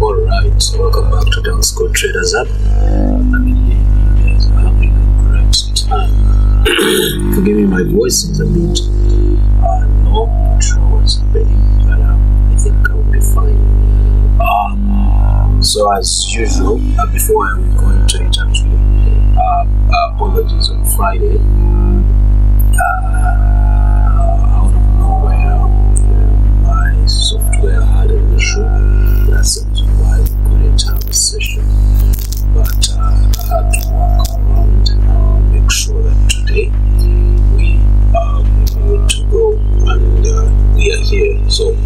Alright, so welcome back to Decode Traders App. I believe you guys are having a great time. Forgive me, my voice is a bit not sure what's happening, but I think I will be fine. So as usual, before I will go into it actually, apologies on Friday. Out of nowhere, my software had an issue. That's the reason why we couldn't have a session. But I had to work around and make sure that today we are good to go, and we are here. So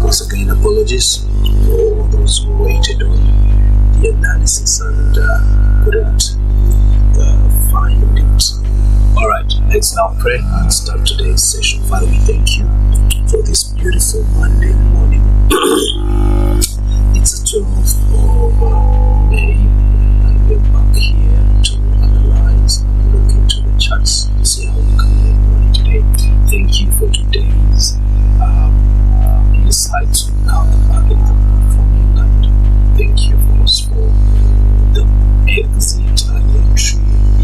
once again, apologies for all those who waited on the analysis and couldn't find it. Alright, let's now pray and start today's session. Father, we thank you for this beautiful Monday morning. It's the 12th of May, and we're back here to analyze and look into the charts and see how we can make money today. Thank you for today's insights on how the market is performing, and thank you for the exit and entry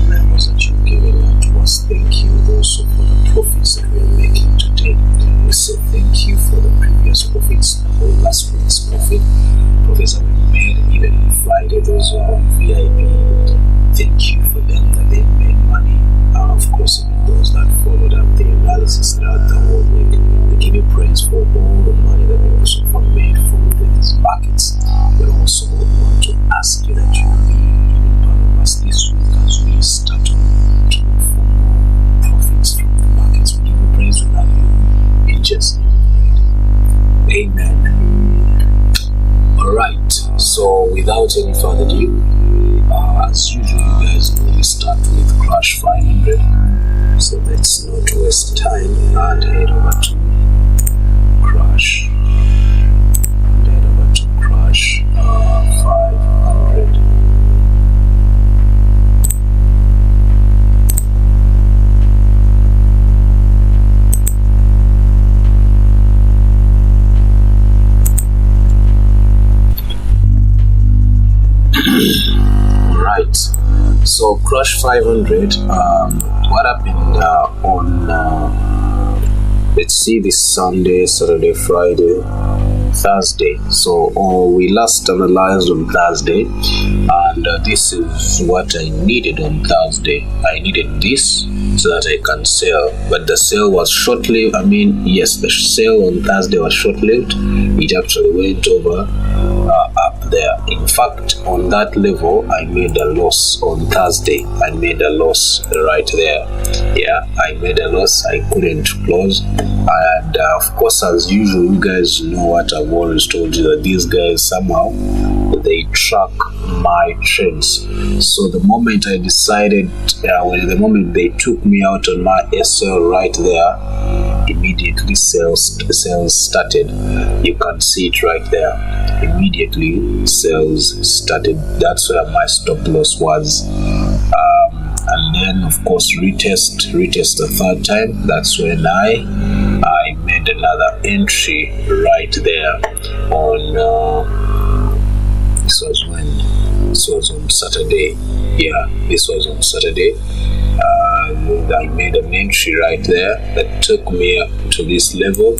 numbers that you're giving out to us. Thank you also for the profits that we're making today. We say thank you for the previous profits, for last week's profits that we made, even on Friday, those who are on VIP. Thank you for them that they made money. Of course, even those that followed up the analysis throughout the whole week. We give you praise for all the money that we also made from these markets. We also want to ask you that you will be even part of us this week as we start to look for more profits from the markets. We give you praise, we love you. In Jesus' name, amen. so without any further ado, as usual, you guys know we start with Crash 500. So let's not waste time and head over to Crash. And head over to Crash 500. Right, so Crash 500, what happened on, let's see, this Sunday, Saturday, Friday, Thursday. So we last analyzed on Thursday, and this is what I needed on Thursday. I needed this so that I can sell, but the sale was short-lived. I mean, yes, the sale on Thursday was short-lived. It actually went over up there. In fact, on that level, I made a loss on Thursday. I made a loss right there. Yeah, I made a loss. I couldn't close. And of course, as usual, you guys know what I've always told you, that these guys somehow they track my trends. So the moment I decided, the moment they took me out on my SL right there, immediately sales started. You can see it right there. Immediately sales started. That's where my stop loss was. And then of course retest the third time. That's when I made another entry right there on this was on Saturday. Yeah, this was on Saturday. I made an entry right there that took me up to this level.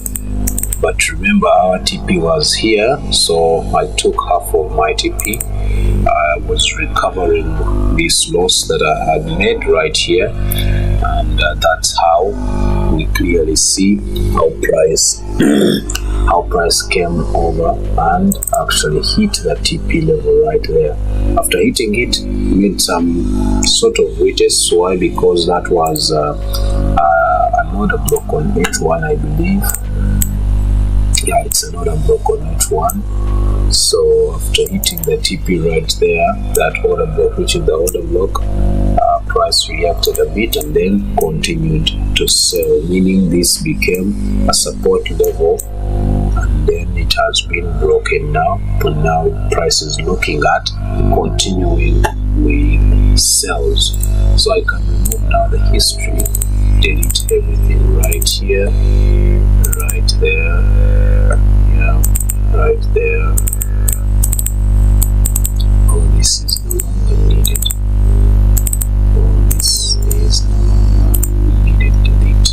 But remember, our TP was here, so I took half of my TP. I was recovering this loss that I had made right here, and that's how we clearly see how price came over and actually hit the TP level right there. After hitting it, made some sort of retest. Why? Because that was another block on H1, I believe. Yeah, it's another block on H1. So after hitting the TP right there, that order block, which is the order block, price reacted a bit and then continued to sell, meaning this became a support level, and then it has been broken now. And now price is looking at continuing with sells. So I can remove now the history, delete everything right here, right there, yeah, right there. All this is no longer needed. All this is no longer needed. Delete.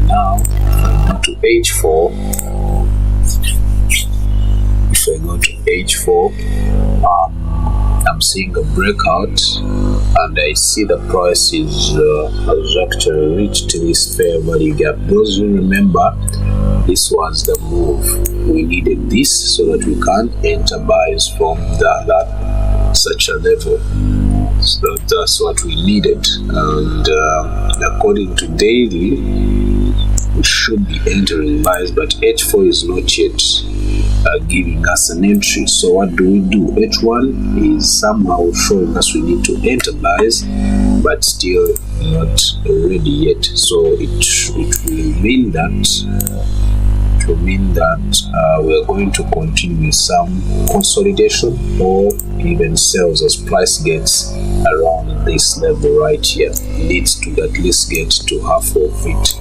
Now, if I go to H4, I'm seeing a breakout, and I see the price has actually reached this fair value gap. Those who remember, this was the move. We needed this so that we can enter buys from such a level. So that's what we needed, and according to daily, we should be entering buys, but H4 is not yet giving us an entry. So what do? H1 is somehow showing us we need to enter buys, but still not ready yet. So it will mean that we are going to continue with some consolidation or even sales as price gets around this level right here. It needs to at least get to half of it,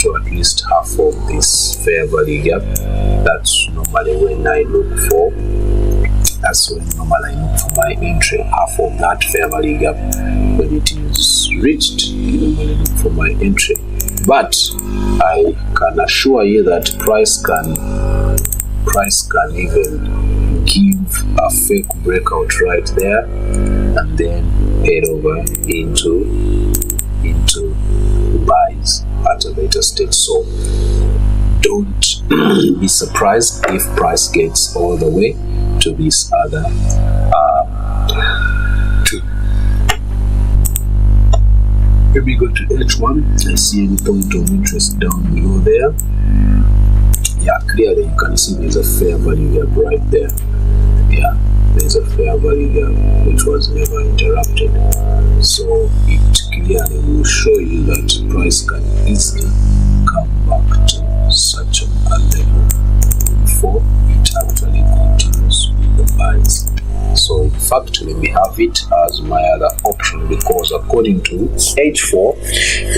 to at least half of this fair value gap. That's normally when I look for. That's when normally I look for my entry. Half of that fair value gap, when it is reached, I normally look for my entry. But I can assure you that price can even give a fake breakout right there, and then head over into buys at a later stage. So don't be surprised if price gets all the way to this other Here we go to H1. I see any point of interest down below there. Yeah, clearly you can see there's a fair value gap right there. Yeah, there's a fair value gap which was never interrupted. So it clearly will show you that price can easily come back to such a level before it actually continues with the buys. So in fact, let me have it as my other option, because according to H4,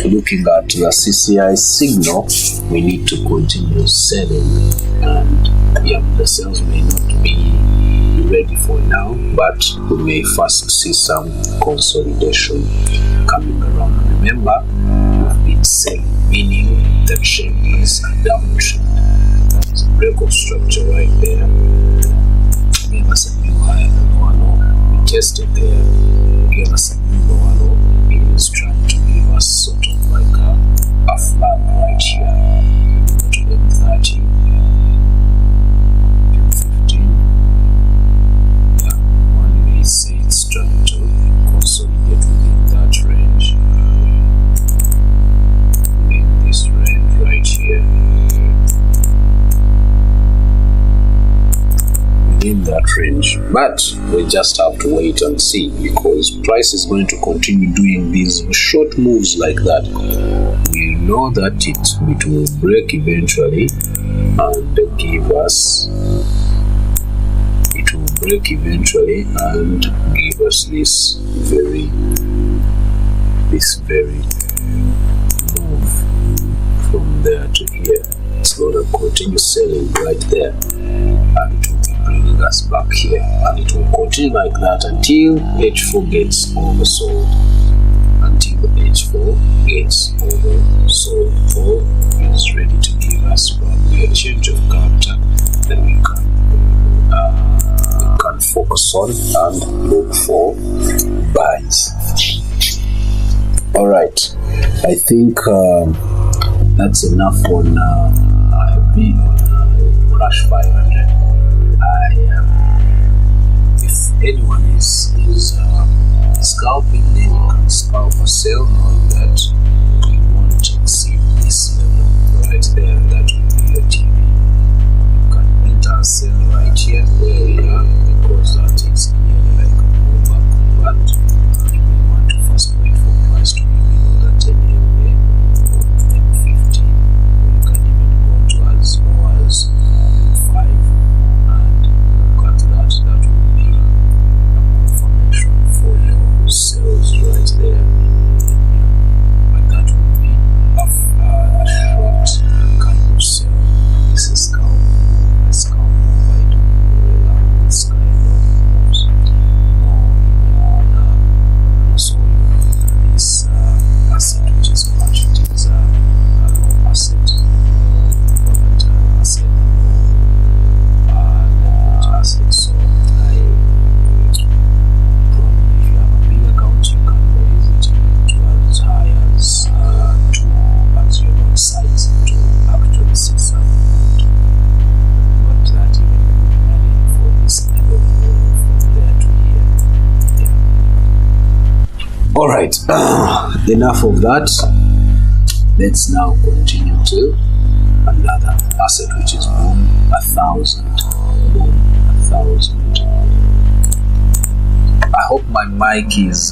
looking at the CCI signal, we need to continue selling, and yeah, the sales may not be ready for now, but we may first see some consolidation coming around. Remember, we've been selling, meaning the trend is a downtrend. That is a break of structure right there. Gave us a new higher than lower low. We tested there, gave us a new lower low. It is trying to give us sort of like a flag right here. Go to M30, M15. Yeah, one may say it's trying to consolidate within that range. Within this range right here. In that range, but we just have to wait and see, because price is going to continue doing these short moves like that. We know that it will break eventually and give us, it will break eventually and give us this very move from there to here. It's going to continue selling right there, and it will bringing us back here, and it will continue like that until H4 gets oversold. Until H4 gets oversold, or is ready to give us probably a change of character that we can focus on and look for buys. All right, I think that's enough on Rush 500. If anyone is scalping, then you can scalp or sell, knowing that you want to exceed this level right there. That will be your TV. You can enter a sell right here where we are, because that is nearly like a pullback. But if you want to first wait for price to be below the 10 EMA or M50, you can even go to as low as 5. That will be a confirmation for your sales right there. But that will be a short kind of sale. This is scalp. A scalp move. I don't really like this kind of moves. Also, this asset which is crashed, it is a low asset. Volatile asset. So probably if you have a big account, you can raise it to as high as 2 as your lot size to actually see some good. Not that even good money for this kind of move from there to here. Yeah. Alright, enough of that. Let's now continue to another asset, which is Boom 1000. Boom 1000. I hope my mic is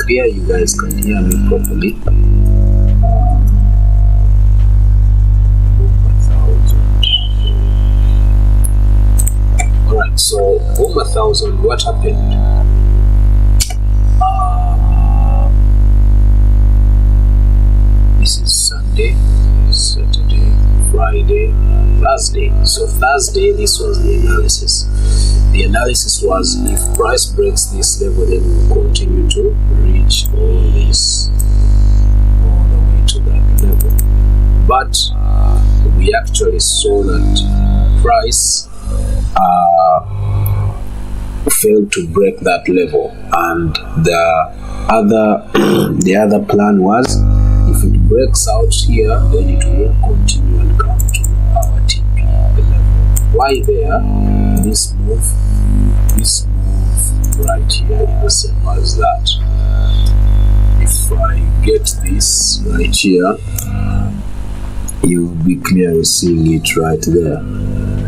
clear. You guys can hear me properly. Boom 1000. Alright, so Boom 1000, what happened? This is Sunday, Saturday, Friday, Thursday. So Thursday, this was the analysis. The analysis was, if price breaks this level, then we'll continue to reach all this, all the way to that level. But we actually saw that price failed to break that level, and the other plan was, if it breaks out here, then it will continue and come to our TP level. Why there? This move right here is the same as that. If I get this right here, you will be clearly seeing it right there.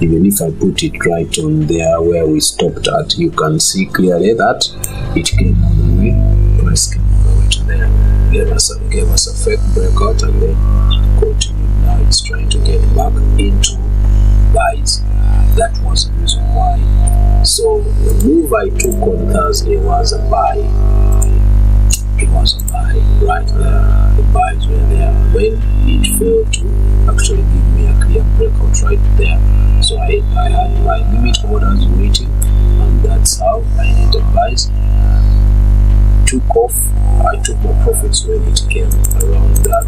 Even if I put it right on there where we stopped at, you can see clearly that it came all the way, price came all the way to there, gave us a fake breakout, and then it continued. Now it's trying to get back into buys. That was the reason why. So the move I took on Thursday was a buy. It was a buy right there. The buys were there. When it failed to actually give me a clear breakout right there, so I had my limit orders waiting, and that's how I entered buys. Took off. I took my profits when it came around that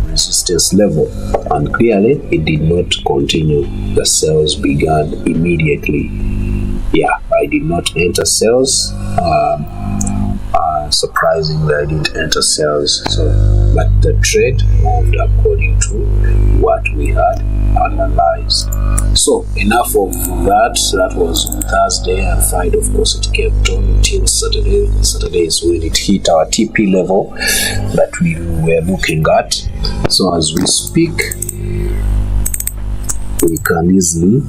resistance level, and clearly it did not continue. The sales began immediately. Yeah, I did not enter sales. Surprisingly, I didn't enter sales. But the trade moved according to what we had analyzed. So enough of that. That was on Thursday, and Friday, of course, it kept on till Saturday. Saturday is when it hit our TP level that we were looking at. So as we speak, we can easily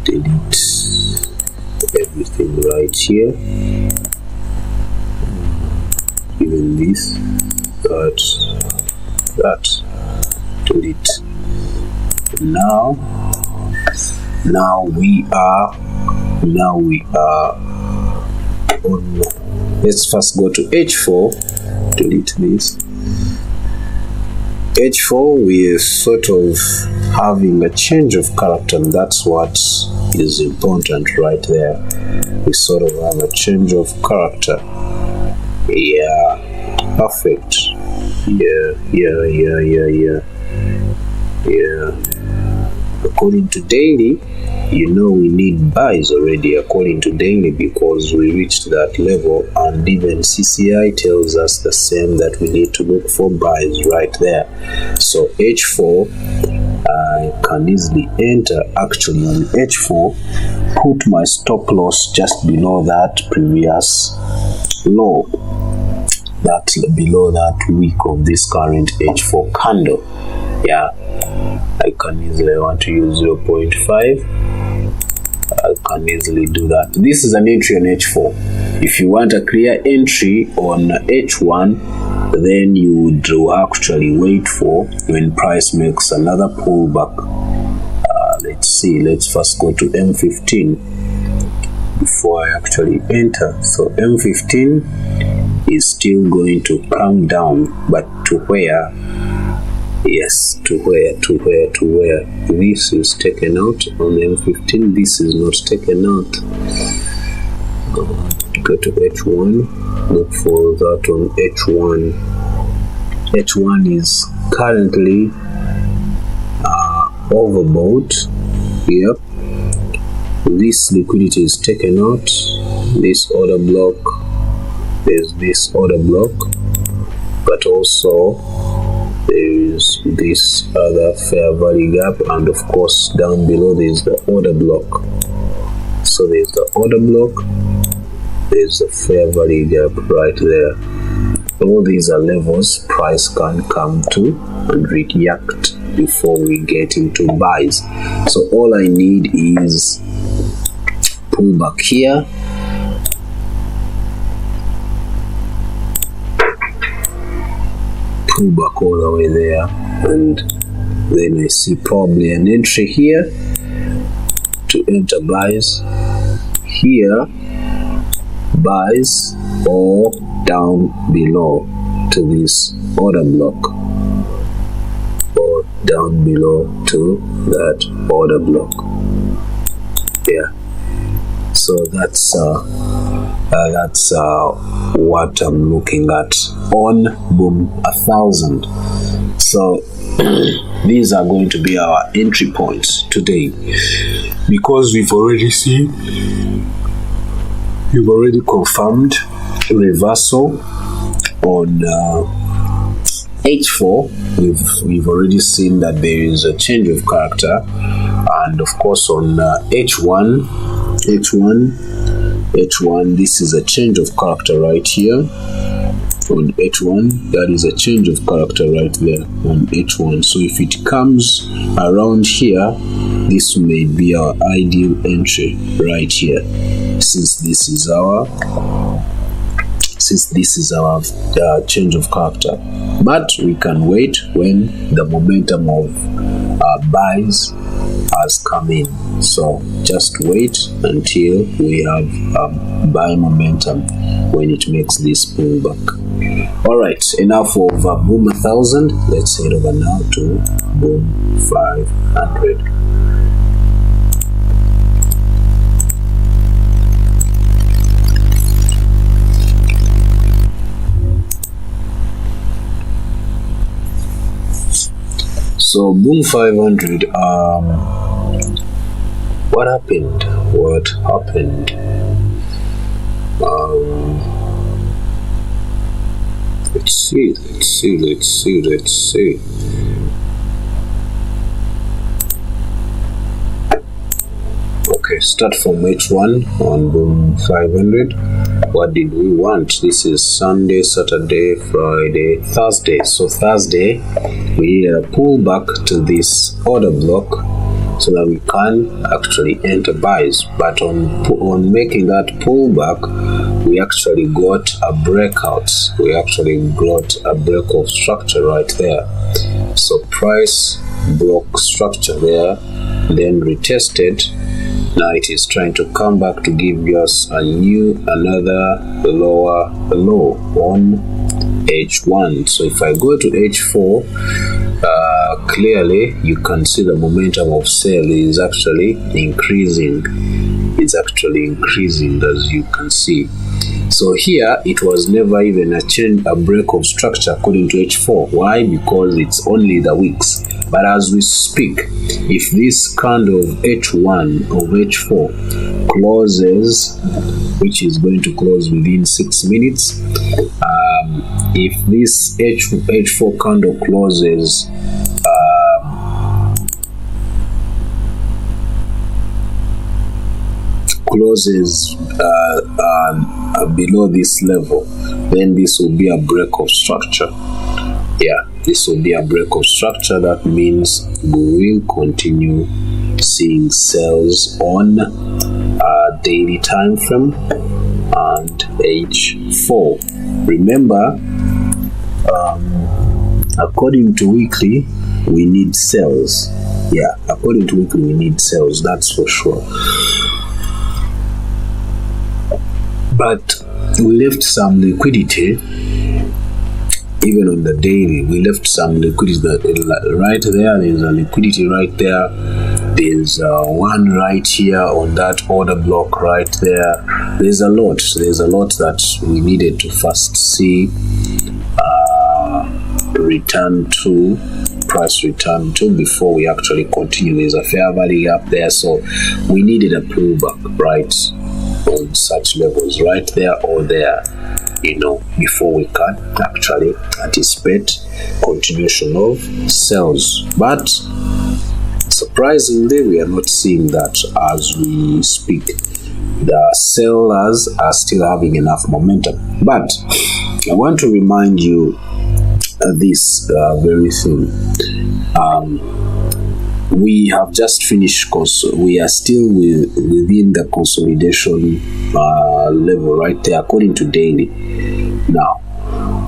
delete everything right here, even this, that, delete. Now we are on. Let's first go to H4, delete this. H4, we are sort of having a change of character, and that's what is important right there. We sort of have a change of character. Yeah, perfect. Yeah. According to daily, we need buys already according to daily, because we reached that level, and even CCI tells us the same, that we need to look for buys right there. So H4, I can easily enter actually on H4, put my stop loss just below that previous low, that below that week of this current H4 candle. Yeah, I can easily, I want to use 0.5. I can easily do that. This is an entry on H4. If you want a clear entry on H1, then you would actually wait for when price makes another pullback. Let's see. Let's first go to M15 before I actually enter. So M15 is still going to come down, but to where? Yes, to where? This is taken out on M15. This is not taken out. Go to H1. Look for that on H1. H1 is currently overbought. Yep. This liquidity is taken out. This order block. There's this order block, but also there is this other fair value gap, and of course down below there is the order block. So there's the order block, there's the fair value gap right there. All these are levels price can come to and react before we get into buys. So all I need is pull back here, pull back all the way there, and then I see probably an entry here to enter buys here, buys, or down below to this order block, or down below to that order block. Yeah, so that's what I'm looking at on Boom 1000. So these are going to be our entry points today, because we've already confirmed reversal on H4. We've already seen that there is a change of character, and of course on H1, this is a change of character right here. on H1. That is a change of character right there on H1. So if it comes around here, this may be our ideal entry right here, since this is our change of character. But we can wait when the momentum of buys has come in. So just wait until we have buy momentum when it makes this pullback. Alright, enough of Boom 1000. Let's head over now to Boom 500. So Boom 500, what happened? Let's see. Okay, start from H1 on Boom 500. What did we want? This is Sunday, Saturday, Friday, Thursday. So Thursday, we need a pullback to this order block so that we can actually enter buys. But on making that pullback, we actually got a breakout. We actually got a break of structure right there. So price broke structure there, then retested. Now it is trying to come back to give us another lower low on H1. So if I go to H4, clearly you can see the momentum of sale is actually increasing. It's actually increasing, as you can see. So here it was never even a break of structure according to H4. Why? Because it's only the wicks. But as we speak, if this candle of H1 of H4 closes, which is going to close within 6 minutes, if this H4 candle closes below this level, then this will be a break of structure. Yeah, this will be a break of structure. That means we will continue seeing sales on daily time frame and H4. Remember, according to weekly, we need sales. Yeah, according to weekly, we need sales. That's for sure. But we left some liquidity. Even on the daily, we left some liquidity right there. There's a liquidity right there. There's one right here on that order block right there. There's a lot that we needed to first see price return to before we actually continue. There's a fair value up there, so we needed a pullback right on such levels right there or there, before we can actually anticipate continuation of sales. But surprisingly, we are not seeing that as we speak. The sellers are still having enough momentum. But I want to remind you this very thing. We have just finished, we are still within the consolidation level right there according to daily. Now,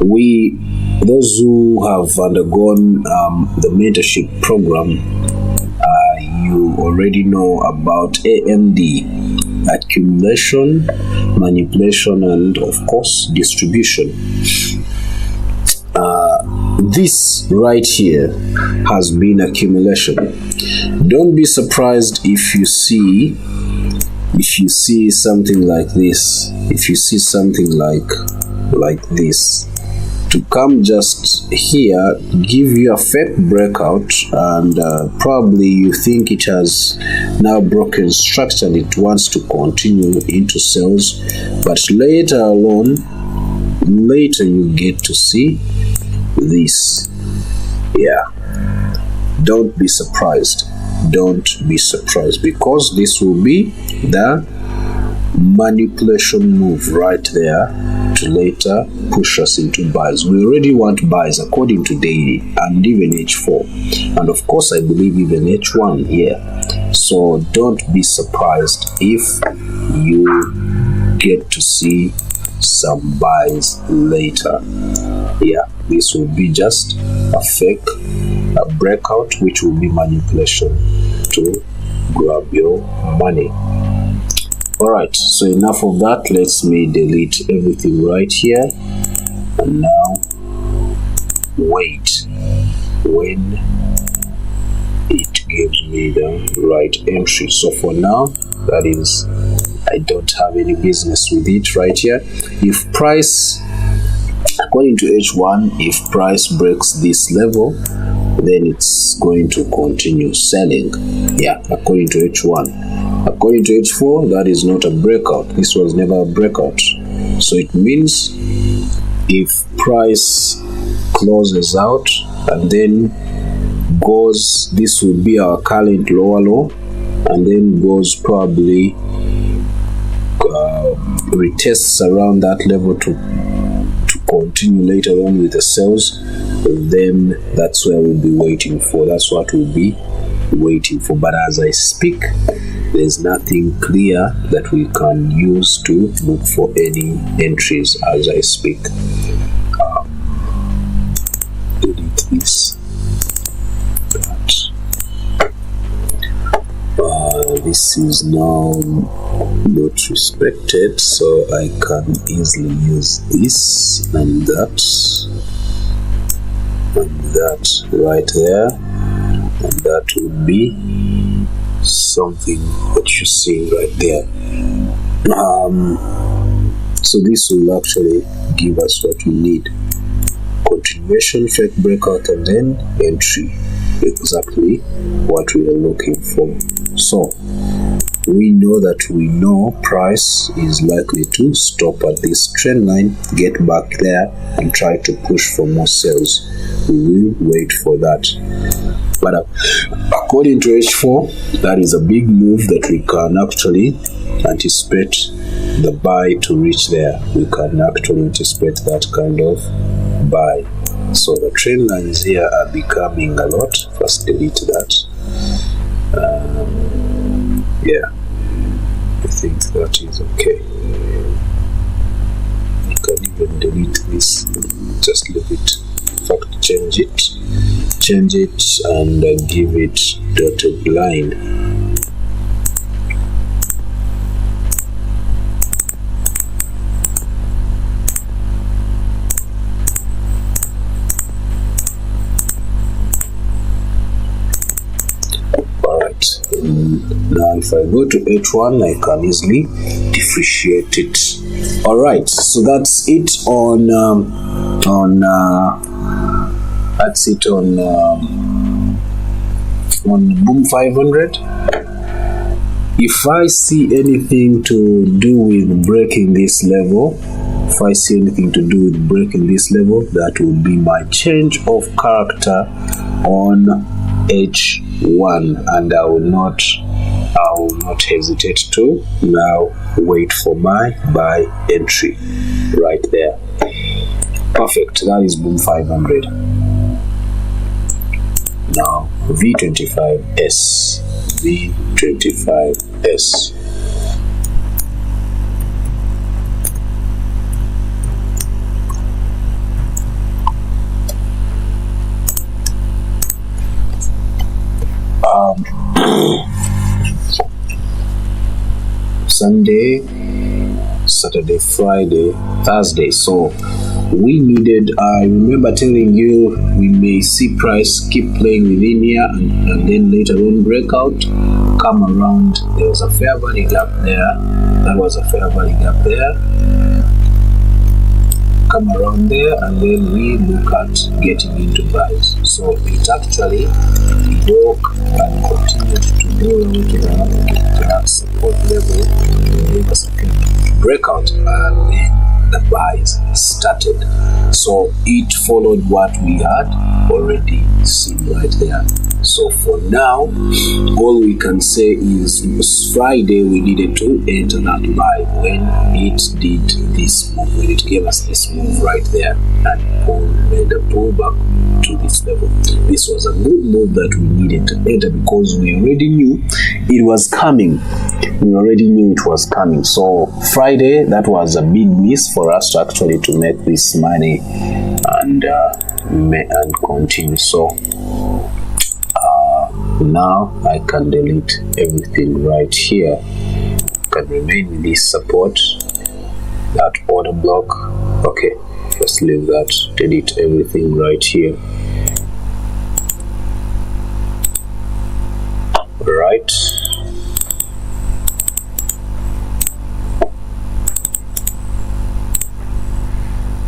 those who have undergone the mentorship program, you already know about AMD: accumulation, manipulation, and of course distribution. This right here has been accumulation. Don't be surprised if you see something like this. If you see something like this to come just here, give you a fake breakout, and probably you think it has now broken structure and it wants to continue into sales, but later you get to see this. Yeah, don't be surprised, because this will be the manipulation move right there to later push us into buys. We already want buys according to daily and even H4, and of course I believe even H1 here. So don't be surprised if you get to see some buys later. Yeah, this will be just a fake breakout, which will be manipulation to grab your money. Alright, so enough of that. Let me delete everything right here and now wait when it gives me the right entry. So for now, that is, I don't have any business with it right here. If price, according to H1, if price breaks this level, then it's going to continue selling. Yeah, according to H1. According to H4, that is not a breakout. This was never a breakout. So it means if price closes out and then goes, this will be our current lower low, and then goes probably retests around that level to continue later on with the sales, then that's where we'll be waiting for. That's what we'll be waiting for. But as I speak, there's nothing clear that we can use to look for any entries as I speak. Delete this. This is now not respected, so I can easily use this and that right there, and that would be something that you see right there. So this will actually give us what we need: continuation, fake breakout, and then entry. Exactly what we are looking for. So we know price is likely to stop at this trend line, get back there and try to push for more sales. We will wait for that. But according to H4, that is a big move that we can actually anticipate the buy to reach there. We can actually anticipate that kind of buy. So the trend lines here are becoming a lot. First delete that. Yeah, I think that is okay. You can even delete this, just leave it. In fact, change it and give it dotted line. Now if I go to H1, I can easily differentiate it. Alright, so that's it on Boom 500. If I see anything to do with breaking this level, that will be my change of character on H1, and I will not hesitate to now wait for my buy entry right there. Perfect. That is Boom 500. Now V25S. Sunday, Saturday, Friday, Thursday. So we needed, I remember telling you, we may see price keep playing within here and then later on breakout, come around. There was a fair value gap there. That was a fair value gap there. Come around there, and then we look at getting into buys. So it actually broke and continued to go to that support level, make a second breakout, and then the buys started. So it followed what we had already seen right there. So for now, all we can say is Friday we needed to enter that buy when it did this move, when it gave us this move right there and made a pullback to this level. This was a good move that we needed to enter because we already knew it was coming. So Friday, that was a big miss for us to actually to make this money and continue. So now I can delete everything right here. Can remain with this support, that order block. Okay, just leave that, delete everything right here. Right,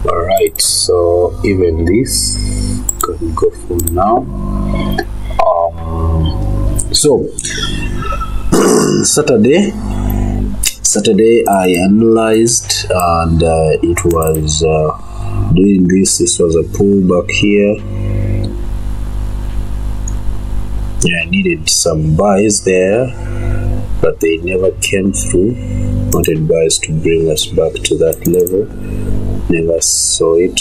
alright, so even this can go for now. So Saturday I analyzed, and it was doing this. This was a pullback here. I needed some buys there, but they never came through. Wanted buys to bring us back to that level, never saw it.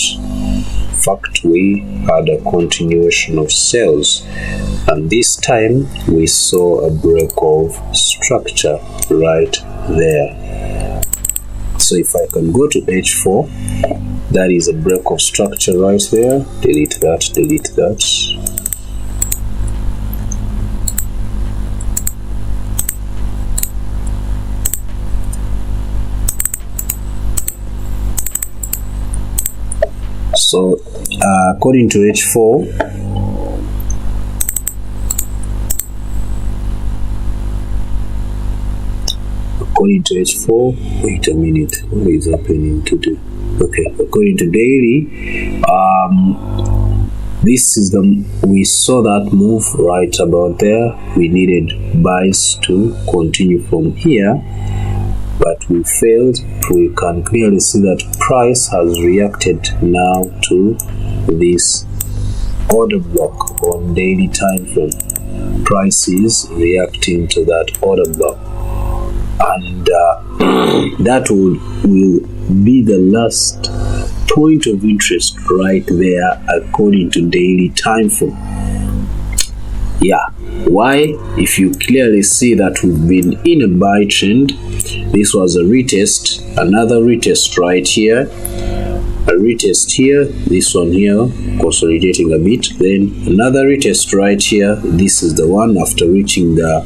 In fact, we had a continuation of sales, and this time we saw a break of structure right there. So if I can go to H4, that is a break of structure right there. Delete that, delete that. So according to H4, wait a minute, what is happening today? Okay, according to daily, this is we saw that move right about there. We needed buys to continue from here, but we failed. We can clearly see that price has reacted now to this order block on daily time frame. Price is reacting to that order block, and that will be the last point of interest right there according to daily time frame. Yeah, why? If you clearly see that we've been in a buy trend, this was a retest, another retest right here, a retest here, this one here consolidating a bit, then another retest right here. This is the one after reaching the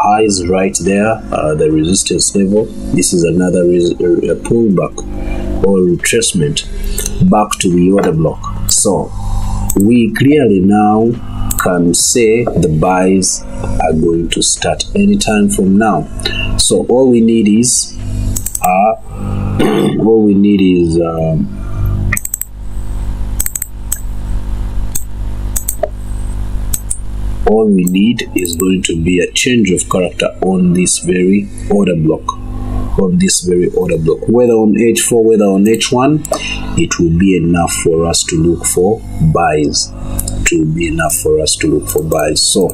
highs right there, the resistance level. This is another pullback or retracement back to the order block. So we clearly now can say the buys are going to start anytime from now. So all we need is going to be a change of character on this very order block. Whether on H4, whether on H1, it will be enough for us to look for buys. So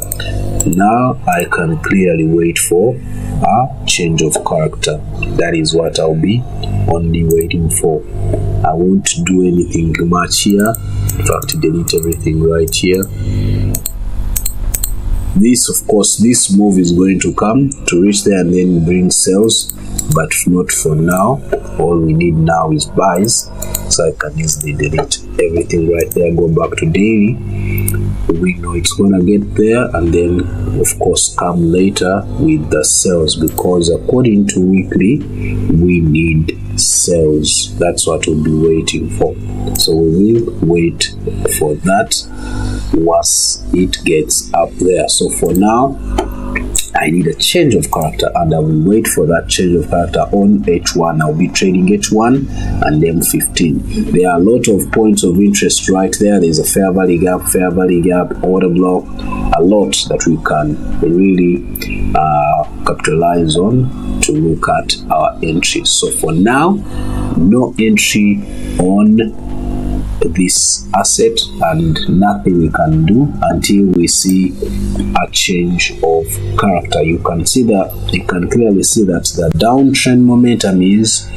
now I can clearly wait for a change of character. That is what I'll be only waiting for. I won't do anything much here. In fact, delete everything right here. This, of course, this move is going to come to reach there and then bring sales, but not for now. All we need now is buys, so I can easily delete everything right there. Go back to daily. We know it's gonna get there, and then of course come later with the sales, because according to weekly we need sales. That's what we'll be waiting for. So we will wait for that once it gets up there. So for now I need a change of character, and I will wait for that change of character on H1. I'll be trading H1 and M15. There are a lot of points of interest right there. There's a fair value gap, order block, a lot that we can really capitalize on to look at our entries. So for now, no entry on this asset, and nothing we can do until we see a change of character. You can clearly see that the downtrend momentum is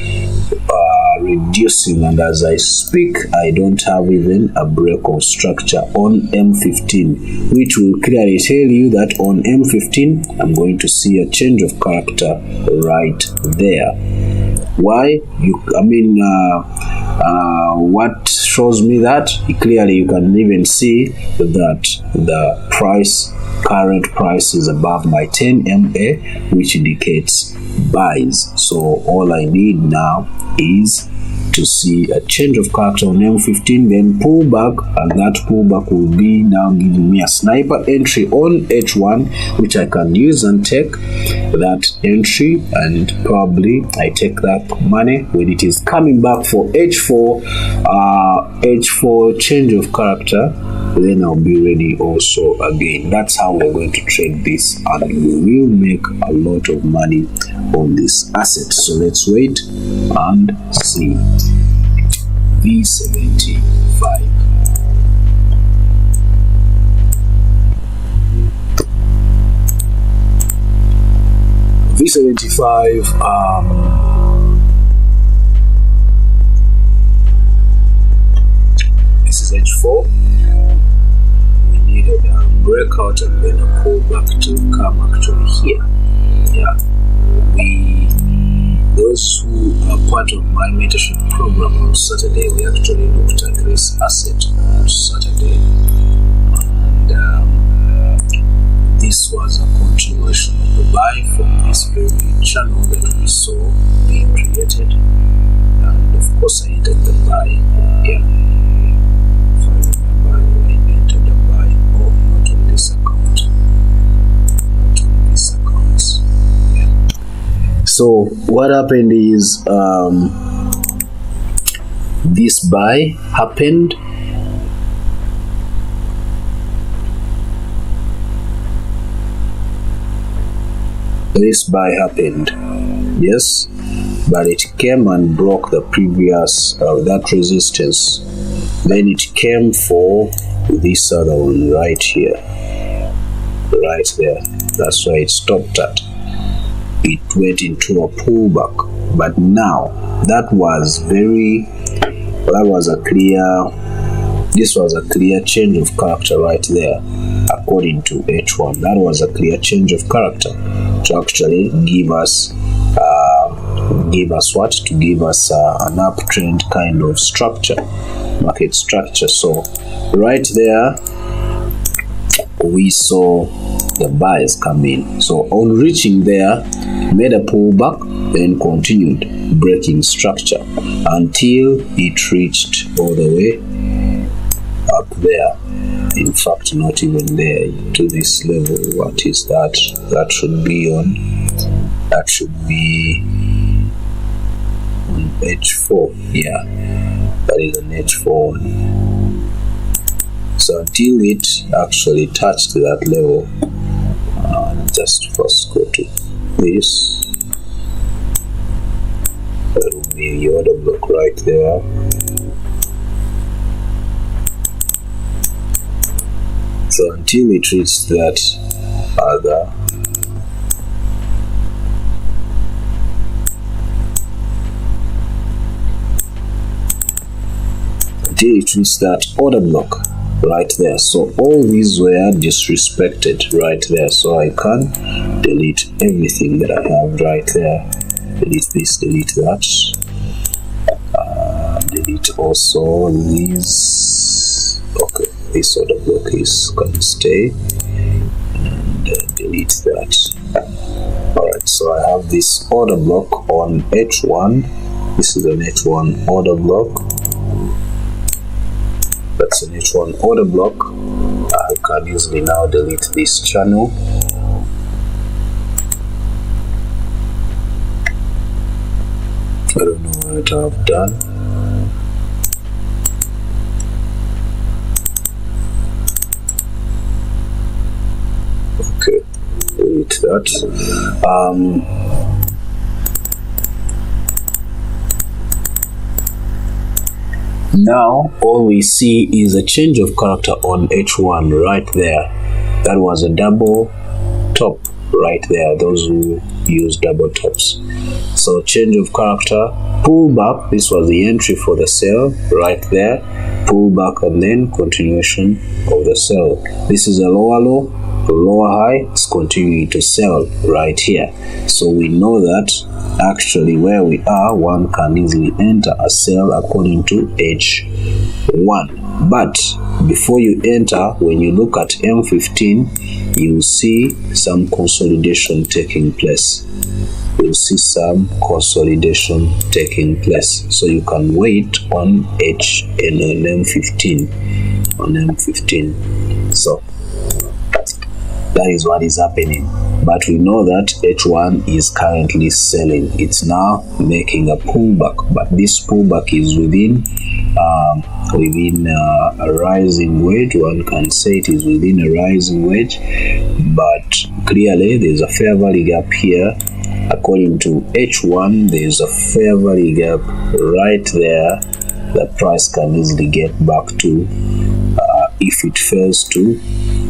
reducing, and as I speak I don't have even a break of structure on M15, which will clearly tell you that on M15 I'm going to see a change of character right there. Why? What shows me that? Clearly you can even see that the current price is above my 10 MA, which indicates buys. So all I need now is to see a change of character on M15, then pull back, and that pullback will be now giving me a sniper entry on H1, which I can use and take that entry, and probably I take that money when it is coming back for H4 change of character. Then I'll be ready also again. That's how we're going to trade this, and we will make a lot of money on this asset. So let's wait and see. V75. V75, this is H4. We needed a breakout and then a pullback to come actually here. Yeah, those who are part of my mentorship program on Saturday, we actually looked at this asset on Saturday, and this was a continuation of the buy from this very channel that we saw being created, and of course I entered the buy. Yeah, if I remember, I entered the buy. Oh, not on this account, not on this account. Yeah. So what happened is this buy happened. This buy happened, yes, but it came and broke the previous that resistance. Then it came for this other one right here, right there. That's why it stopped at. It went into a pullback, but now this was a clear change of character right there. According to H1, that was a clear change of character to actually give us an uptrend kind of structure, market structure. So right there we saw the buys come in. So on reaching there, made a pullback, then continued breaking structure until it reached all the way up there. In fact, not even there, to this level. What is that? That should be on H4. Yeah, that is an H4 one. So until it actually touched that level, just first go to this. That will be the order block right there. So until it reaches that other, until it reaches that order block right there. So all these were disrespected right there. So I can delete everything that I have right there. Delete this, delete that. Delete also these. Okay, this order block is gonna stay, and delete that. Alright, so I have this order block on H1. This is an H1 order block. That's an H1 order block. I can easily now delete this channel. I don't know what I've done. Okay, delete that. Now all we see is a change of character on H1 right there. That was a double top right there, those who use double tops. So change of character, pull back, this was the entry for the sell right there, pull back and then continuation of the sell. This is a lower low, lower high, it's continuing to sell right here. So we know that actually where we are, one can easily enter a sell according to H1. But before you enter, when you look at M15, you see some consolidation taking place. You'll see some consolidation taking place. So you can wait on H and on M15. So that is what is happening. But we know that H1 is currently selling. It's now making a pullback, but this pullback is within a rising wedge. One can say it is within a rising wedge, but clearly there's a fair value gap here. According to H1, there's a fair value gap right there. The price can easily get back to if it fails to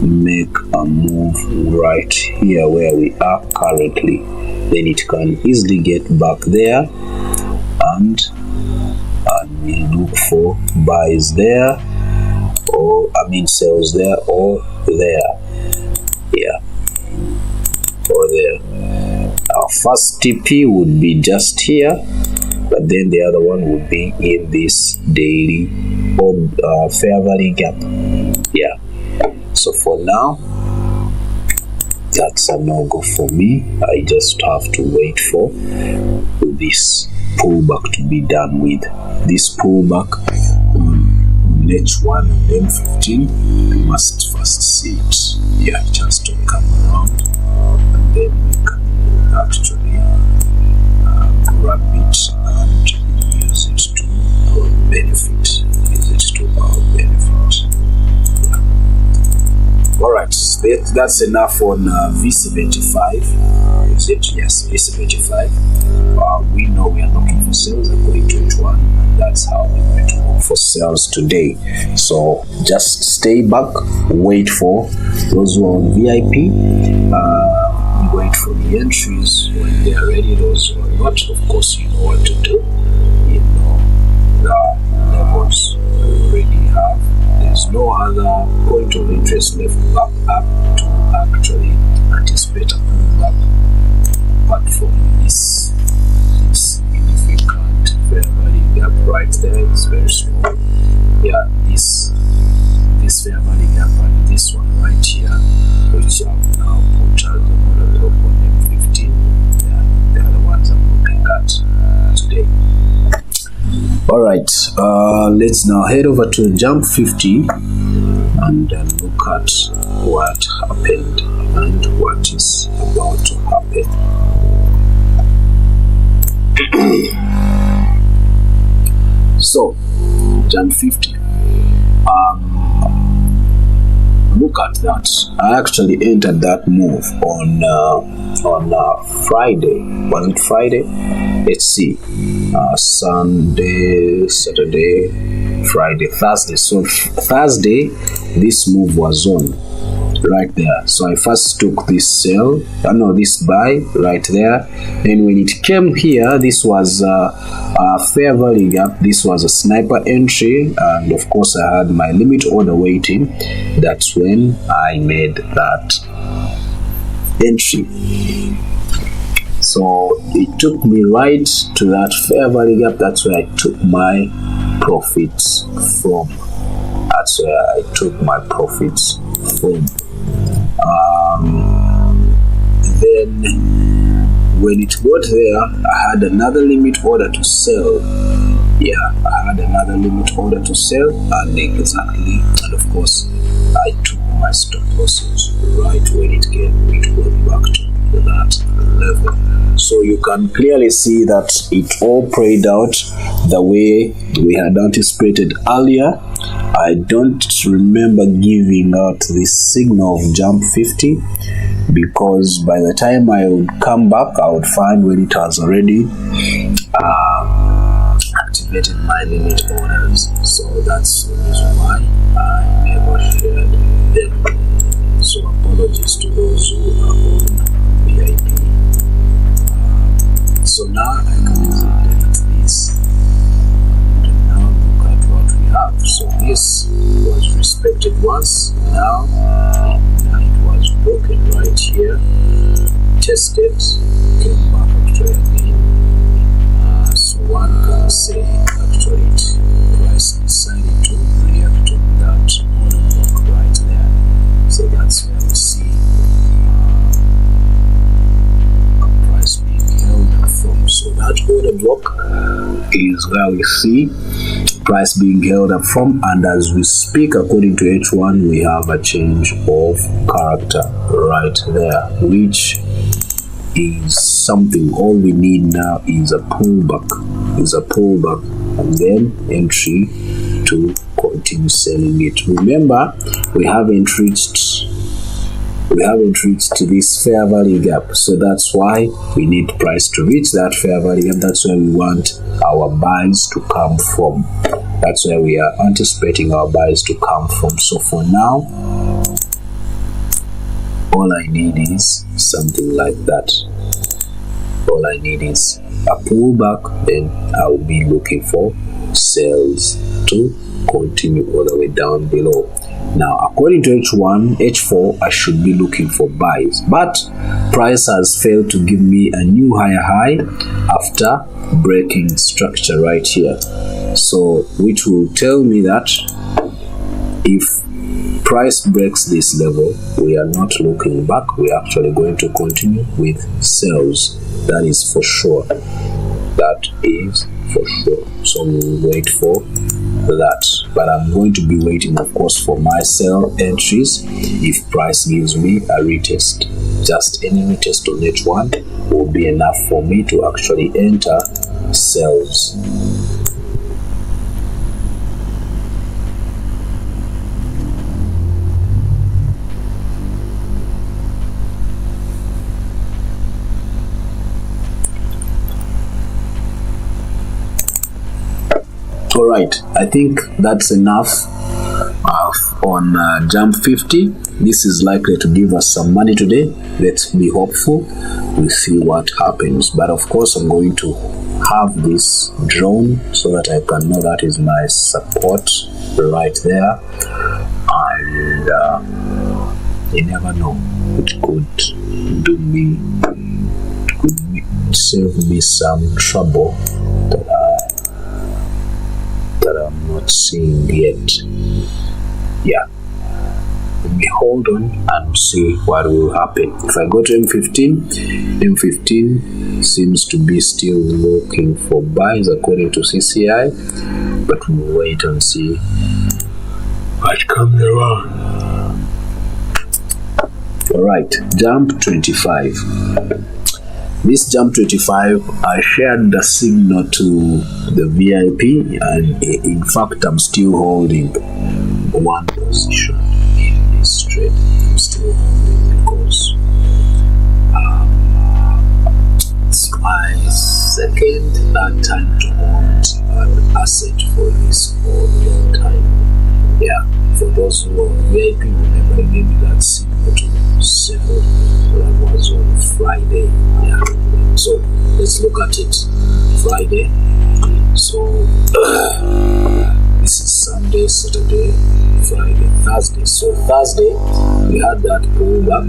make a move right here where we are currently, then it can easily get back there and we look for buys there, or sells there or there, or there. Our first TP would be just here, but then the other one would be in this daily or fair value gap. So for now, that's a no-go for me. I just have to wait for this pullback to be done with. This pullback on H1 and M15, I must first see it. It has to come around, and then we can actually grab it and use it to our benefit. Alright, that's enough on V75. Is it? Yes, V75. We know we are looking for sales according to H1, and that's how we're going to look for sales today. So just stay back, wait for those who are on VIP, wait for the entries when they are ready. Those who are not, of course, you know what to do. You know the levels we already have. There's no other point of interest left up to actually anticipate a pullback apart from this significant fair value gap right there. It's very small. This fair value gap and this one right here, which I've now put as another top on M15. They are the ones I'm looking at today. Alright, let's now head over to Jump 50 and look at what happened and what is about to happen. So, Jump 50. Look at that. I actually entered that move on Friday. Was it Friday? Let's see. Sunday, Saturday, Friday, Thursday. So Thursday, this move was on right there. So I first took this sell, this buy right there. And when it came here, this was a fair value gap. This was a sniper entry, and of course I had my limit order waiting. That's when I made that entry. So it took me right to that fair value gap. That's where I took my profits from. Then when it got there, I had another limit order to sell. And of course I took my stop losses right when it got back to that level. So you can clearly see that it all played out the way we had anticipated earlier. I don't remember giving out this signal of Jump 50, because by the time I would come back, I would find when it was already activated activated my limit orders, so that's the reason why I never shared them. So apologies to those who are on VIP. So now I can easily delete this and now look at what we have. So this was respected once, now it was broken right here, tested, came back actually again. So one can say actually price decided to react to that order block right there. So that's where we see a price being held up from. So that order block is where we see price being held up from, and as we speak, according to H1, we have a change of character right there, which is something. All we need now is a pullback, and then entry to continue selling it. Remember, we haven't reached to this fair value gap, so that's why we need price to reach that fair value gap. That's where we want our buys to come from. That's where we are anticipating our buys to come from. So for now, all I need is something like that. All I need is a pullback, then I'll be looking for sales to continue all the way down below. Now, according to H1, H4, I should be looking for buys, but price has failed to give me a new higher high after breaking structure right here. So, which will tell me that if price breaks this level, we are not looking back. We are actually going to continue with sales. That is for sure. That is for sure. So we'll wait for that. But I'm going to be waiting, of course, for my sell entries if price gives me a retest. Just any retest on H1 will be enough for me to actually enter sells. Alright, I think that's enough on jump 50. This is likely to give us some money today. Let's be hopeful. We'll see what happens. But of course, I'm going to have this drawn so that I can know that is my support right there. And you never know, it could do me, it could save me some trouble that I'm not seeing yet. Yeah, let me hold on and see what will happen. If I go to M15 seems to be still looking for buys according to CCI, but we'll wait and see what comes around. Alright, jump 25. This jump 25, I shared the signal to the VIP, and in fact I'm still holding one position in this trade. I'm still holding because it's my second time to hold an asset for this for a long time. Yeah, for those who are VIP, remember I gave you that signal to sell. That was on Friday. Yeah. So let's look at it. Friday. So this is Sunday, Saturday, Friday, Thursday. So Thursday we had that pullback,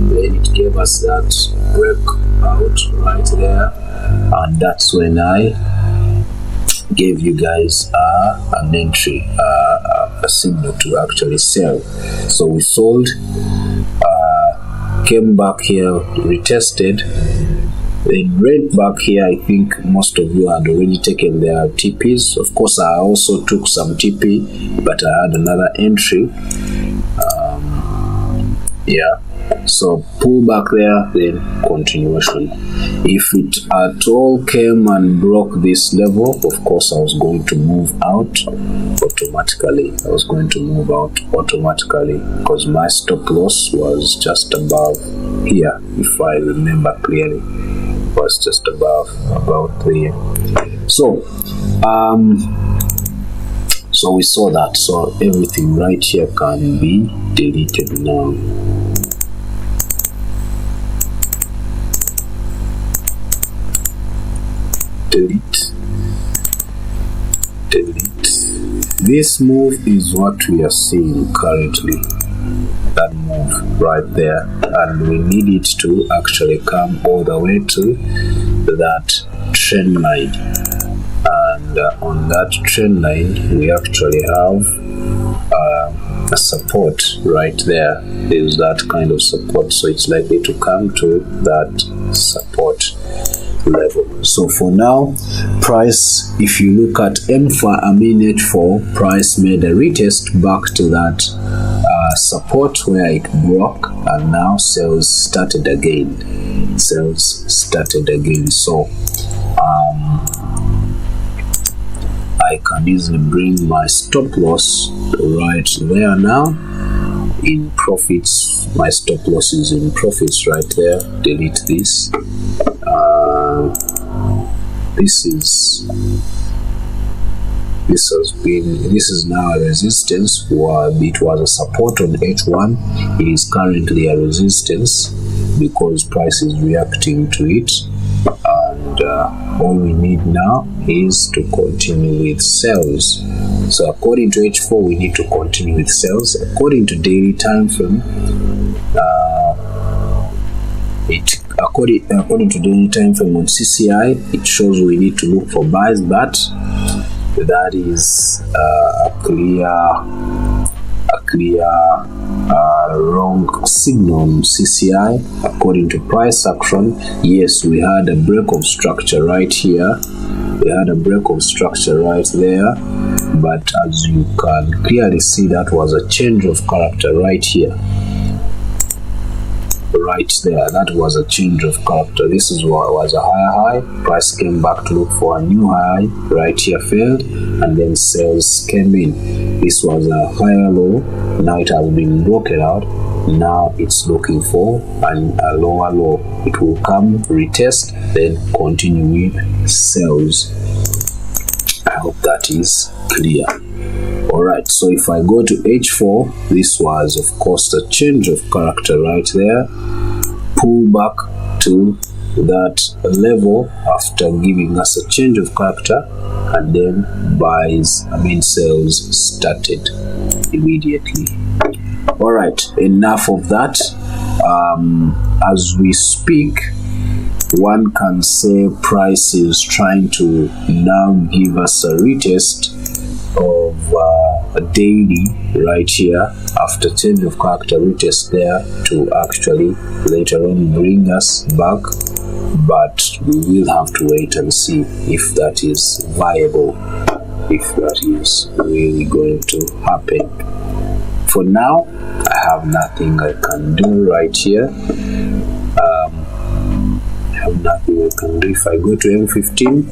then it gave us that breakout right there, and that's when I gave you guys an entry, a signal to actually sell. So we sold, came back here, retested, then went back here. I think most of you had already taken their TPs. Of course, I also took some TP, but I had another entry. Yeah, so pull back there, then continuation. If it at all came and broke this level, of course I was going to move out automatically. Because my stop loss was just above here, if I remember clearly. Was just above there. So so we saw that. So everything right here can be deleted now. Delete. This move is what we are seeing currently. That move right there, and we need it to actually come all the way to that trend line. And on that trend line, we actually have a support right there. There's that kind of support, so it's likely to come to that support level. So for now, price, if you look at H4, price made a retest back to that support where it broke, and now sales started again. So I can easily bring my stop loss right there now. In profits, my stop loss is in profits right there. Delete this. This is now a resistance. It was a support on H1. It is currently a resistance because price is reacting to it. And all we need now is to continue with sales. So according to H4, we need to continue with sales. According to daily time frame, according to daily time frame on CCI, it shows we need to look for buys, but that is a clear wrong signal on CCI. According to price action, yes, we had a break of structure right here. We had a break of structure right there, but as you can clearly see, that was a change of character right here. Right there, that was a change of character. This is what was a higher high. Price came back to look for a new high. Right here failed, and then sales came in. This was a higher low. Now it has been broken out. Now it's looking for a lower low. It will come, retest, then continue with sales. I hope that is clear. Alright, so if I go to H4, this was of course the change of character right there. Pull back to that level after giving us a change of character, and then sales started immediately. Alright, enough of that. As we speak, one can say price is trying to now give us a retest of a daily right here after change of character retest there to actually later on bring us back, but we will have to wait and see if that is viable, if that is really going to happen. For now, I have nothing I can do right here. I have nothing I can do. If I go to M15,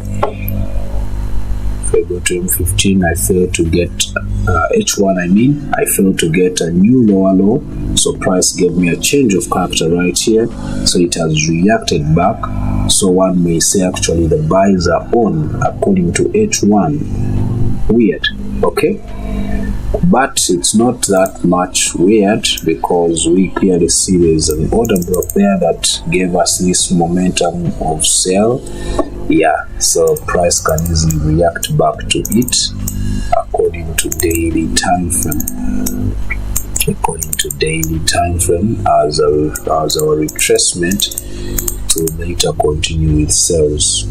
I fail to get H1, I failed to get a new lower low, so price gave me a change of character right here, so it has reacted back. So one may say actually the buys are on according to H1. Weird, okay? But it's not that much weird because we clearly see there's an order block there that gave us this momentum of sell. Yeah, so price can easily react back to it according to daily time frame. As our retracement to later continue with sales.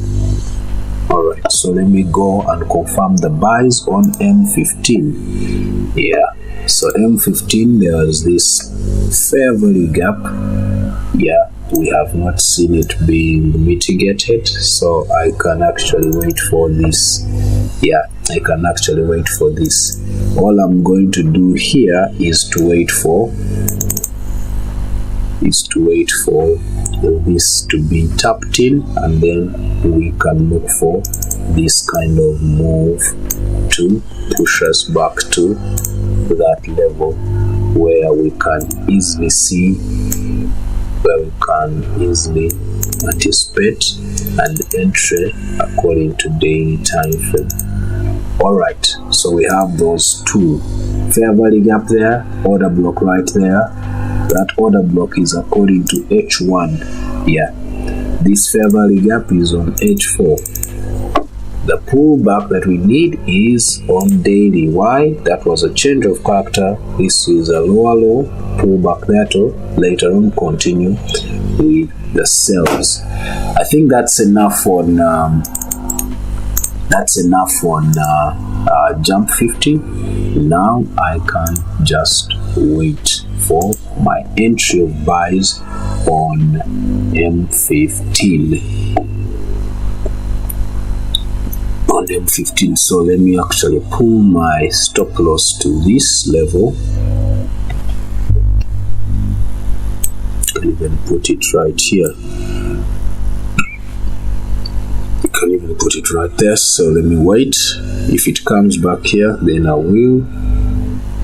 Alright, so let me go and confirm the buys on M15. Yeah, so M15, there's this fair value gap. Yeah, we have not seen it being mitigated, so I can actually wait for this. Yeah, I can actually wait for this. All I'm going to do here is to wait for this to be tapped in, and then we can look for this kind of move to push us back to that level where we can easily see, anticipate, and entry according to daily time frame. Alright, so we have those two. Fair value gap there, order block right there. That order block is according to H1. Yeah, this fair value gap is on H4. The pullback that we need is on daily. Why? That was a change of character. This is a lower low, pullback there to later on continue with the sales. I think that's enough on jump 50. Now I can just wait for my entry of buys on M15. On M15, so let me actually pull my stop loss to this level. Can even put it right here. You can even put it right there. So let me wait. If it comes back here, then I will.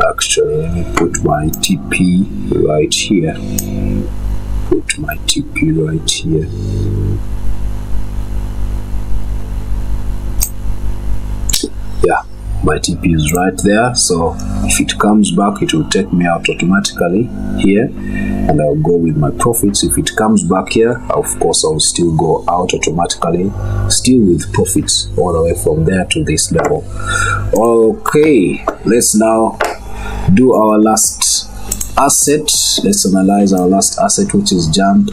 Actually, let me put my TP right here. Put my TP right here. Yeah, my TP is right there. So if it comes back, it will take me out automatically here, and I'll go with my profits. If it comes back here, of course I'll still go out automatically, still with profits all the way from there to this level. Okay, let's now do our last asset. Let's analyze our last asset, which is jump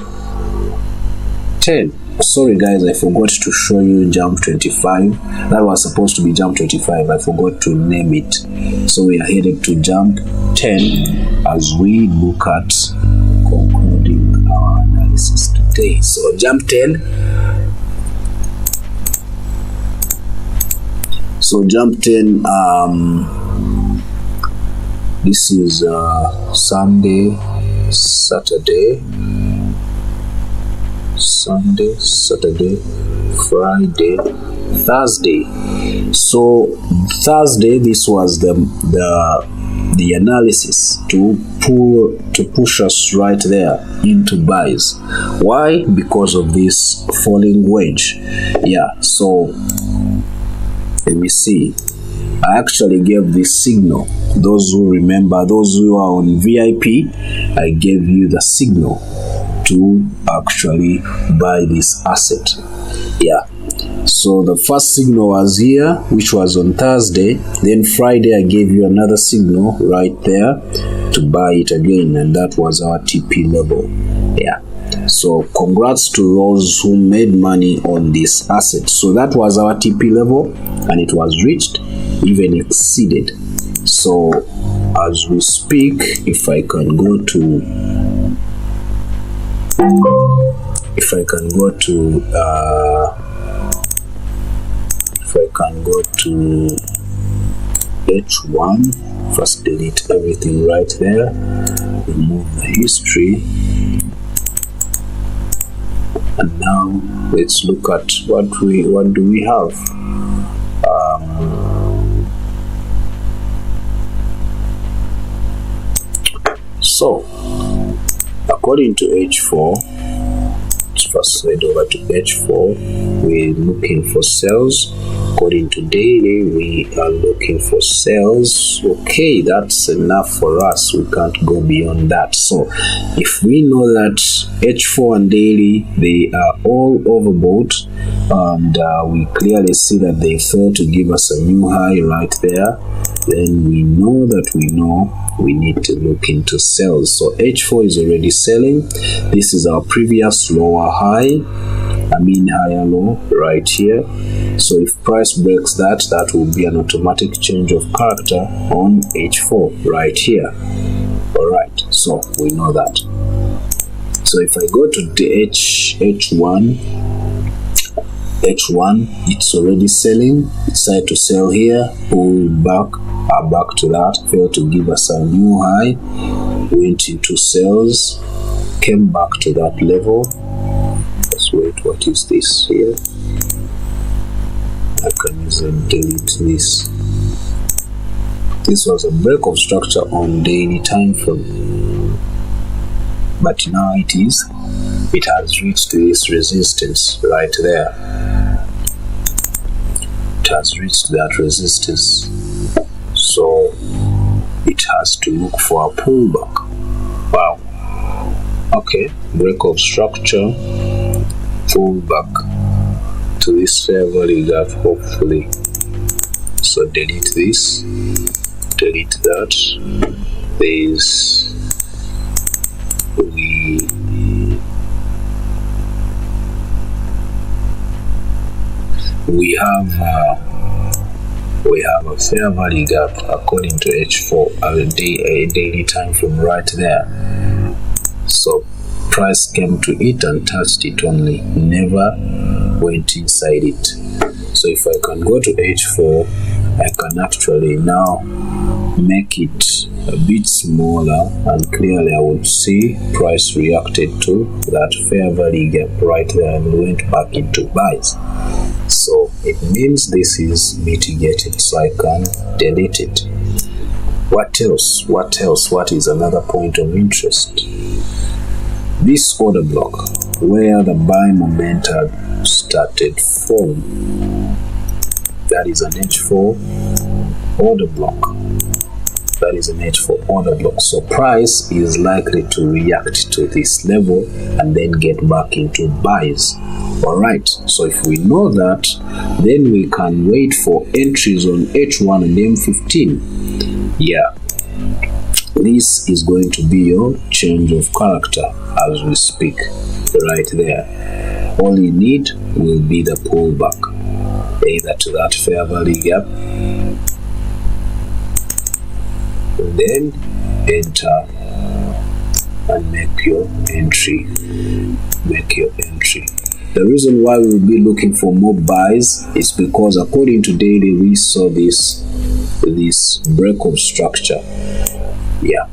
10. Sorry guys, I forgot to show you jump 25. That was supposed to be jump 25. I forgot to name it. So we are headed to jump 10 as we look at concluding our analysis today. So jump 10. So jump 10, this is Sunday, Saturday, Friday, Thursday. So Thursday, this was the analysis to push us right there into buys. Why? Because of this falling wedge. Yeah, so let me see. I actually gave this signal. Those who remember, those who are on VIP, I gave you the signal to actually buy this asset. Yeah, so the first signal was here, which was on Thursday. Then Friday I gave you another signal right there to buy it again, and that was our TP level. Yeah, so congrats to those who made money on this asset. So that was our TP level, and it was reached, even exceeded. So as we speak, if I can go to H1, first delete everything right there, remove the history, and now let's look at what do we have. So according to H4, let's first slide over to H4. We're looking for sales. According to daily, we are looking for sales. Okay, that's enough for us. We can't go beyond that. So if we know that H4 and daily, they are all overbought, and we clearly see that they failed to give us a new high right there, then we know we need to look into sales. So H4 is already selling. This is our previous lower high, higher low right here. So if price breaks that, that will be an automatic change of character on H4 right here. Alright, so we know that. So if I go to the H1, it's already selling. Decided to sell here, pull back to that, failed to give us a new high, went into sales, came back to that level. Let's wait, what is this here? I can easily delete this. This was a break of structure on daily time frame, but now it is it has reached this resistance right there. It has reached that resistance, so it has to look for a pullback. Wow. Okay, break of structure, pullback to this fair value gap, hopefully. So delete this, delete that. We have a fair value gap according to H4, a daily time frame right there. So price came to it and touched it only, never went inside it. So if I can go to H4, I can actually now make it a bit smaller, and clearly I would see price reacted to that fair value gap right there and went back into buys. So it means this is mitigated, so I can delete it. What else? What is another point of interest? This order block where the buy momentum started from, that is an H4 order block. That is an H4 order block. So price is likely to react to this level and then get back into buys. Alright, so if we know that, then we can wait for entries on H1 and M15. Yeah, this is going to be your change of character as we speak right there. All you need will be the pullback, either to that fair value gap, and then enter and make your entry. The reason why we will be looking for more buys is because according to daily we saw this break of structure. Yeah,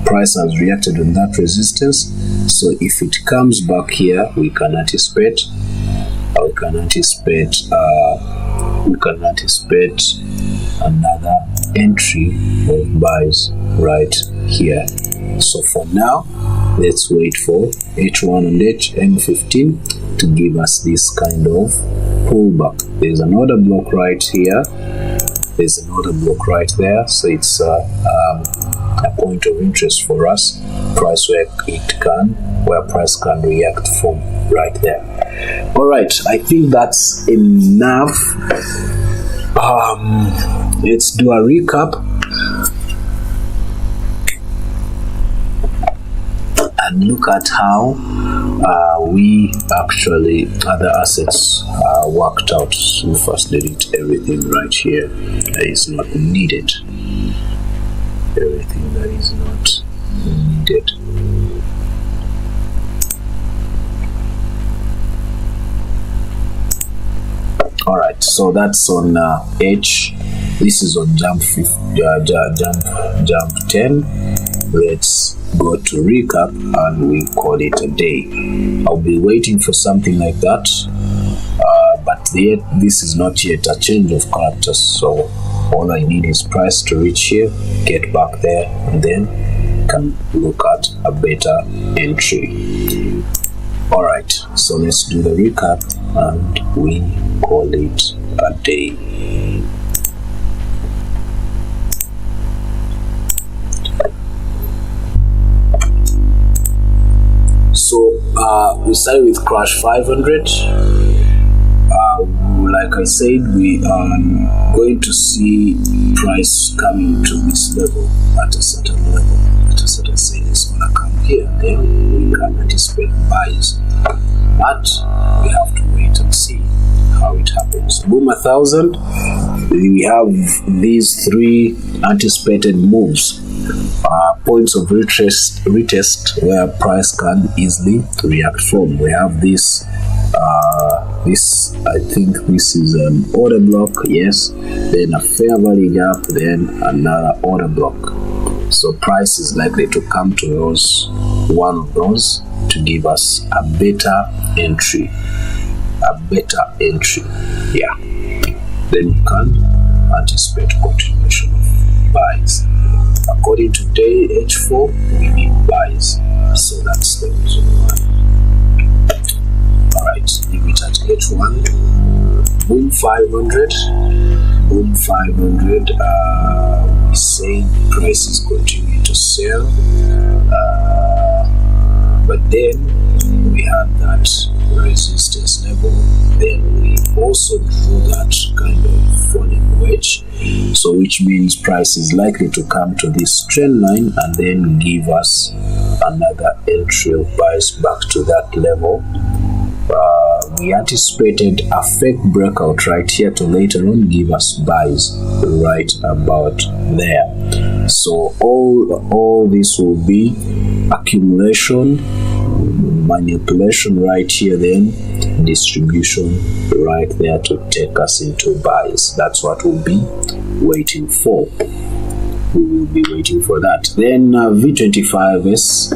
price has reacted on that resistance, so if it comes back here, we can anticipate another entry of buys right here. So for now, let's wait for H1 and M15 to give us this kind of pullback. There's an order block right here. There's an order block right there. So it's a point of interest for us. Price where price can react from right there. All right, I think that's enough. Let's do a recap and look at how other assets worked out. So first delete everything right here that is not needed. Everything that is not needed. Alright, so that's on H. This is on jump 10. Let's go to recap and we call it a day. I'll be waiting for something like that, but yet this is not yet a change of characters, so all I need is price to reach here, get back there, and then can look at a better entry. Alright, so let's do the recap and we call it a day. So we started with crash 500. Like I said, we are going to see price coming to this level at a certain level. At a certain say it's gonna come here, then we can anticipate buys. But we have to wait and see how it happens. Boom 1000. We have these three anticipated moves. Points of retest where price can easily react from. We have this I think this is an order block, yes, then a fair value gap, then another order block. So price is likely to come to one of those to give us a better entry. Yeah, then you can anticipate continuation of buys. According to day H4, we need buys, so that's the reason why. H1, boom 500, boom 500. We say prices continue to sell, but then we had that resistance level. Then we also drew that kind of falling wedge, so which means price is likely to come to this trend line and then give us another entry of buys back to that level. We anticipated a fake breakout right here to later on give us buys right about there. So all this will be accumulation, manipulation right here, then distribution right there to take us into buys. That's what we'll be waiting for. We will be waiting for that. Then V25S,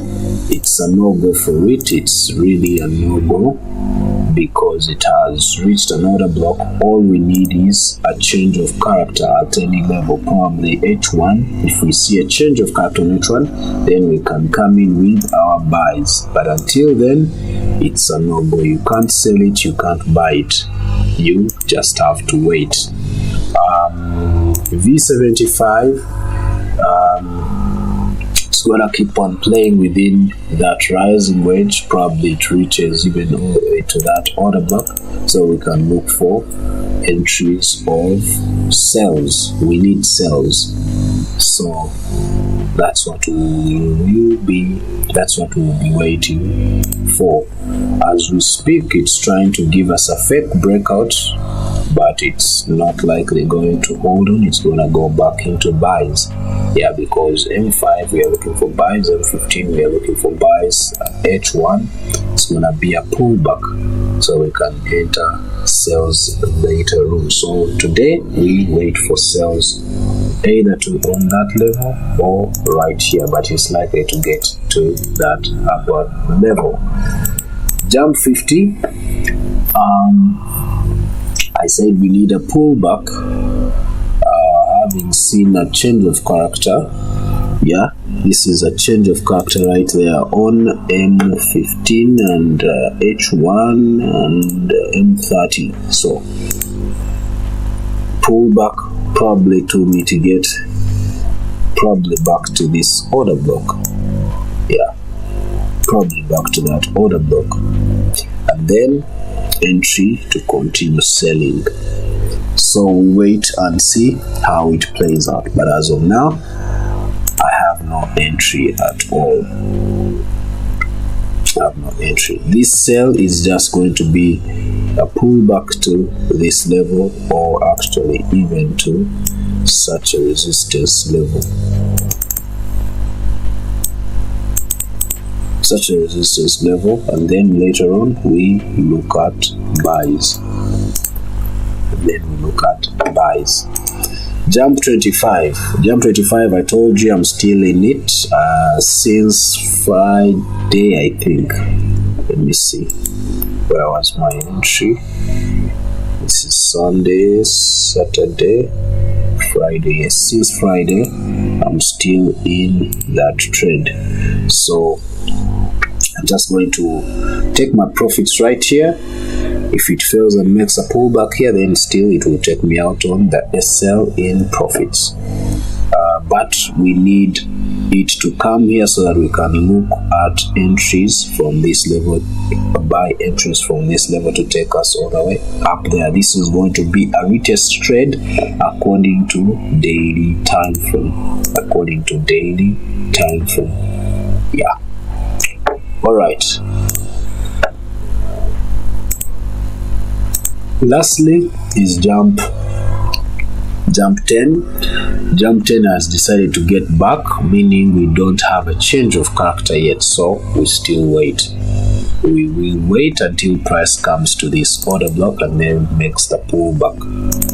it's a no-go for it. It's really a no-go because it has reached an order block. All we need is a change of character at any level, probably H1. If we see a change of character on H1, then we can come in with our buys. But until then, it's a no-go. You can't sell it, you can't buy it. You just have to wait. V75, it's gonna keep on playing within that rising wedge. Probably it reaches even all the way to that order block, so we can look for entries of sells. We need sells, so that's what we'll be waiting for. As we speak, it's trying to give us a fake breakout, but it's not likely going to hold on. It's gonna go back into buys. Yeah, because M5 we are looking for buys, M15 we are looking for buys, H1 it's gonna be a pullback, so we can enter sales later on. So today we wait for sales either to on that level or right here, but it's likely to get to that upper level. Jump 50, I said we need a pullback, having seen a change of character. Yeah, this is a change of character right there on M15 and H1 and M30. So pullback probably to mitigate, probably back to this order block. Yeah, probably back to that order block, and then entry to continue selling. So we wait and see how it plays out, but as of now I have no entry at all. I have no entry. This sell is just going to be a pullback to this level, or actually even to such a resistance level. Such a resistance level, and then later on we look at buys. Jump 25. I told you I'm still in it since Friday, I think. Let me see, where was my entry? This is Sunday, Saturday, Friday. Yes, since Friday I'm still in that trade. So I'm just going to take my profits right here. If it fails and makes a pullback here, then still it will take me out on the SL in profits. But we need it to come here so that we can look at entries from this level, buy entries from this level to take us all the way up there. This is going to be a retest trade according to daily time frame. Yeah. All right. Lastly is jump 10. Jump 10 has decided to get back, meaning we don't have a change of character yet, so we still wait. We will wait until price comes to this order block and then makes the pullback.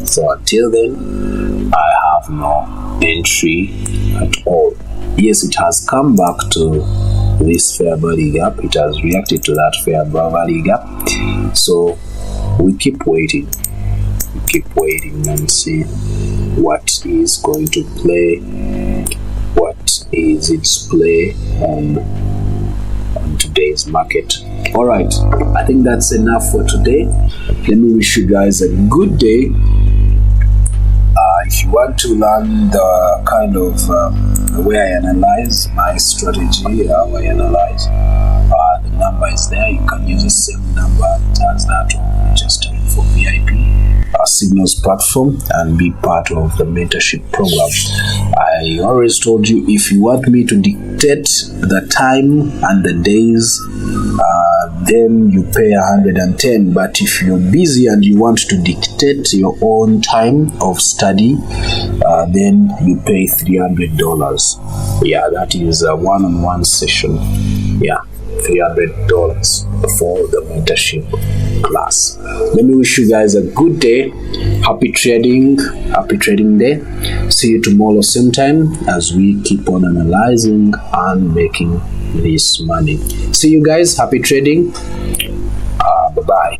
So until then, I have no entry at all. Yes, it has come back to this fair value gap. It has reacted to that fair value gap. So we keep waiting. And see what is going to play, what is its play on today's market. All right, I think that's enough for today. Let me wish you guys a good day. If you want to learn the kind of the way I analyze my strategy, how I analyze, the number is there. You can use the same number as that of registering for VIP Signals platform and be part of the mentorship program. I always told you, if you want me to dictate the time and the days, then you pay 110. But if you're busy and you want to dictate your own time of study, then you pay $300. Yeah, that is a one-on-one session. Yeah, $300 for the mentorship class. Let me wish you guys a good day. Happy trading day. See you tomorrow same time as we keep on analyzing and making this money. See you guys. Happy trading. Bye-bye.